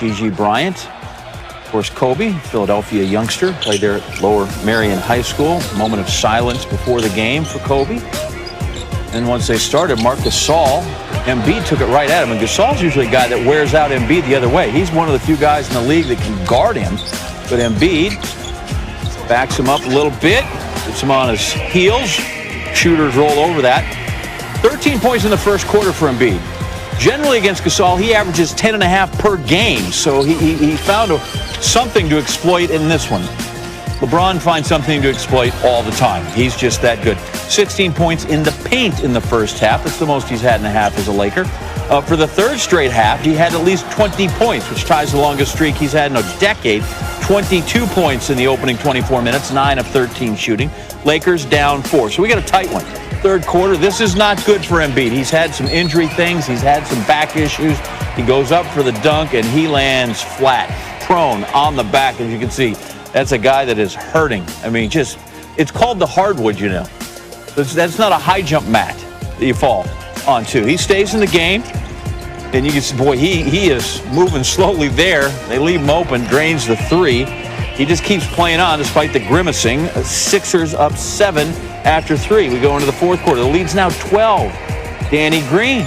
Gigi Bryant. Of course, Kobe, Philadelphia youngster, played there at Lower Merion High School. Moment of silence before the game for Kobe. And once they started, Marc Gasol, Embiid took it right at him. And Gasol's usually a guy that wears out Embiid the other way. He's one of the few guys in the league that can guard him. But Embiid backs him up a little bit, gets him on his heels. Shooters roll over that. 13 points in the first quarter for Embiid. Generally against Gasol, he averages 10.5 per game. So he found something to exploit in this one. LeBron finds something to exploit all the time. He's just that good. 16 points in the paint in the first half. That's the most he's had in a half as a Laker. For the third straight half, he had at least 20 points, which ties the longest streak he's had in a decade. 22 points in the opening 24 minutes, 9 of 13 shooting. Lakers down 4. So we got a tight one. Third quarter, this is not good for Embiid. He's had some injury things. He's had some back issues. He goes up for the dunk, and he lands flat, prone, on the back. As you can see, that's a guy that is hurting. I mean, it's called the hardwood, you know. That's not a high jump mat that you fall onto. He stays in the game, and you can see, boy, he is moving slowly there. They leave him open, drains the three. He just keeps playing on despite the grimacing. Sixers up 7 after 3. We go into the fourth quarter. The lead's now 12. Danny Green,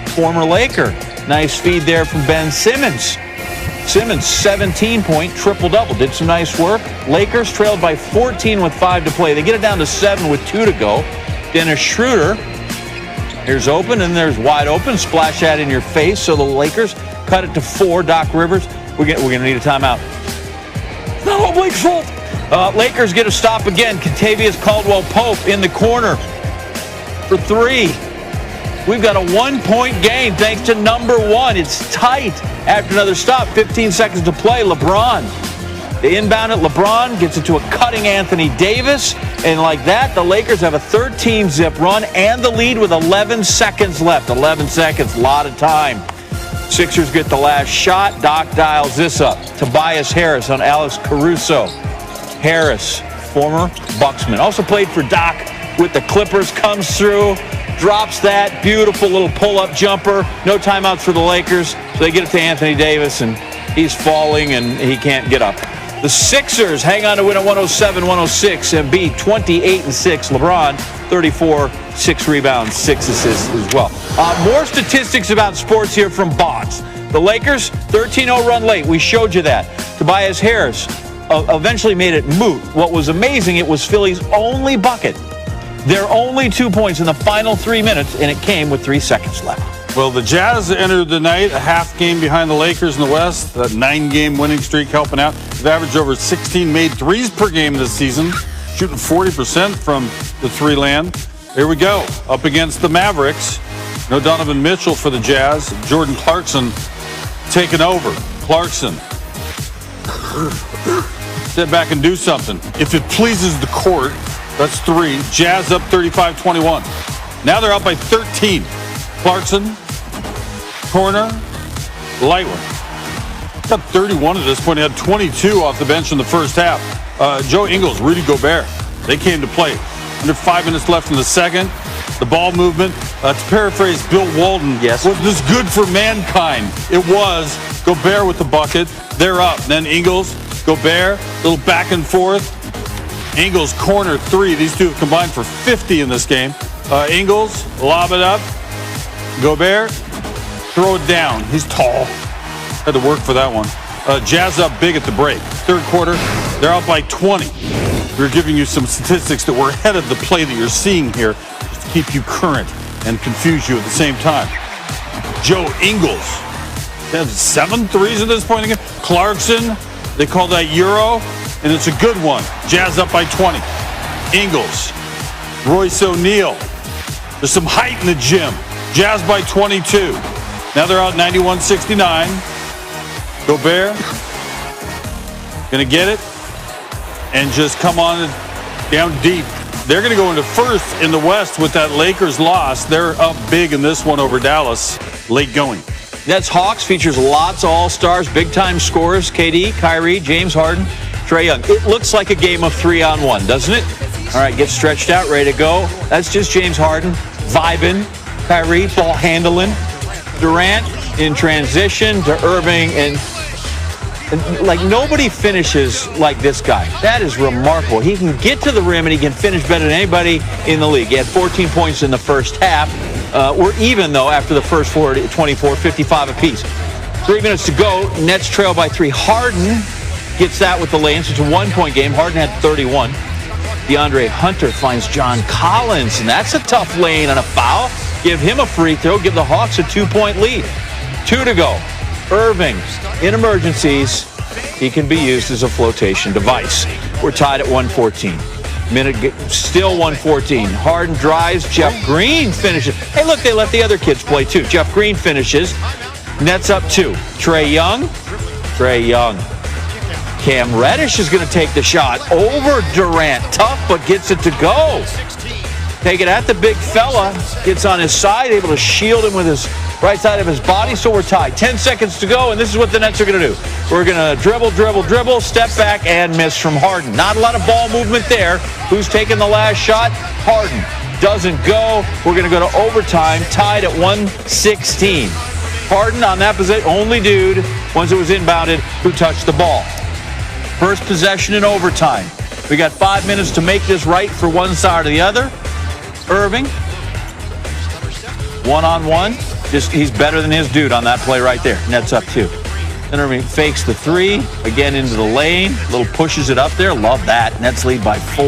former Laker. Nice feed there from Ben Simmons. Simmons, 17-point triple-double. Did some nice work. Lakers trailed by 14 with 5 to play. They get it down to 7 with 2 to go. Dennis Schroeder, here's open, and there's wide open. Splash that in your face. So the Lakers cut it to 4. Doc Rivers, we're going to need a timeout. It's not all Blake's fault. Lakers get a stop again. Kentavious Caldwell-Pope in the corner for 3. We've got a 1-point gain thanks to number 1. It's tight after another stop. 15 seconds to play. LeBron. They inbound it. LeBron gets it to a cutting Anthony Davis. And like that, the Lakers have a 13-zip run and the lead with 11 seconds left. 11 seconds, a lot of time. Sixers get the last shot. Doc dials this up. Tobias Harris on Alex Caruso. Harris, former Bucksman. Also played for Doc with the Clippers. Comes through. Drops that beautiful little pull-up jumper. No timeouts for the Lakers. So they get it to Anthony Davis, and he's falling, and he can't get up. The Sixers hang on to win at 107-106. Embiid 28-6. LeBron 34, 6 rebounds, 6 assists as well. More statistics about sports here from Bonds. The Lakers 13-0 run late. We showed you that. Tobias Harris eventually made it moot. What was amazing, it was Philly's only bucket. Their only 2 points in the final 3 minutes, and it came with 3 seconds left. Well, the Jazz entered the night a half game behind the Lakers in the West. That 9-game winning streak helping out. They've averaged over 16 made threes per game this season, shooting 40% from the three land. Here we go, up against the Mavericks. No Donovan Mitchell for the Jazz. Jordan Clarkson taking over. Clarkson. Step back and do something. If it pleases the court, that's 3. Jazz up 35-21. Now they're up by 13. Clarkson, corner, light one. Got 31 at this point. He had 22 off the bench in the first half. Joe Ingles, Rudy Gobert, they came to play. Under 5 minutes left in the second. The ball movement, to paraphrase Bill Walton, yes. Was this good for mankind? It was. Gobert with the bucket. They're up. Then Ingles, Gobert, little back and forth. Ingles, corner 3. These two have combined for 50 in this game. Ingles, lob it up. Gobert, throw it down. He's tall. Had to work for that one. Jazz up big at the break. Third quarter, they're out by 20. We're giving you some statistics that were ahead of the play that you're seeing here, just to keep you current and confuse you at the same time. Joe Ingles has 7 threes at this point again. Clarkson, they call that Euro, and it's a good one. Jazz up by 20. Ingles, Royce O'Neal. There's some height in the gym. Jazz by 22. Now they're out 91-69. Gobert gonna get it and just come on down deep. They're gonna go into first in the West with that Lakers loss. They're up big in this one over Dallas. Late going. That's Hawks. Features lots of all-stars, big-time scorers. KD, Kyrie, James Harden, Trae Young. It looks like a game of 3-on-1, doesn't it? All right, get stretched out, ready to go. That's just James Harden vibing. Kyrie, ball handling. Durant in transition to Irving, and Like, nobody finishes like this guy. That is remarkable. He can get to the rim and he can finish better than anybody in the league. He had 14 points in the first half. We're even, though, after the first 24, 55 apiece. 3 minutes to go. Nets trail by 3. Harden gets that with the lay-in. So it's a 1-point game. Harden had 31. DeAndre Hunter finds John Collins, and that's a tough lane on a foul. Give him a free throw. Give the Hawks a 2-point lead. 2 to go. Irving, in emergencies, he can be used as a flotation device. We're tied at 114. Still 114. Harden drives. Jeff Green finishes. Hey, look, they let the other kids play too. Jeff Green finishes. Nets up 2. Trae Young. Cam Reddish is going to take the shot over Durant. Tough, but gets it to go. Take it at the big fella. Gets on his side, able to shield him with his right side of his body. So we're tied. 10 seconds to go, and this is what the Nets are going to do. We're going to dribble, step back, and miss from Harden. Not a lot of ball movement there. Who's taking the last shot? Harden. Doesn't go. We're going to go to overtime, tied at 116. Harden on that position, only dude, once it was inbounded, who touched the ball. First possession in overtime. We got 5 minutes to make this right for one side or the other. Irving, one-on-one. He's better than his dude on that play right there. Nets up 2. Then Irving fakes the 3, again into the lane. Little pushes it up there. Love that. Nets lead by 4.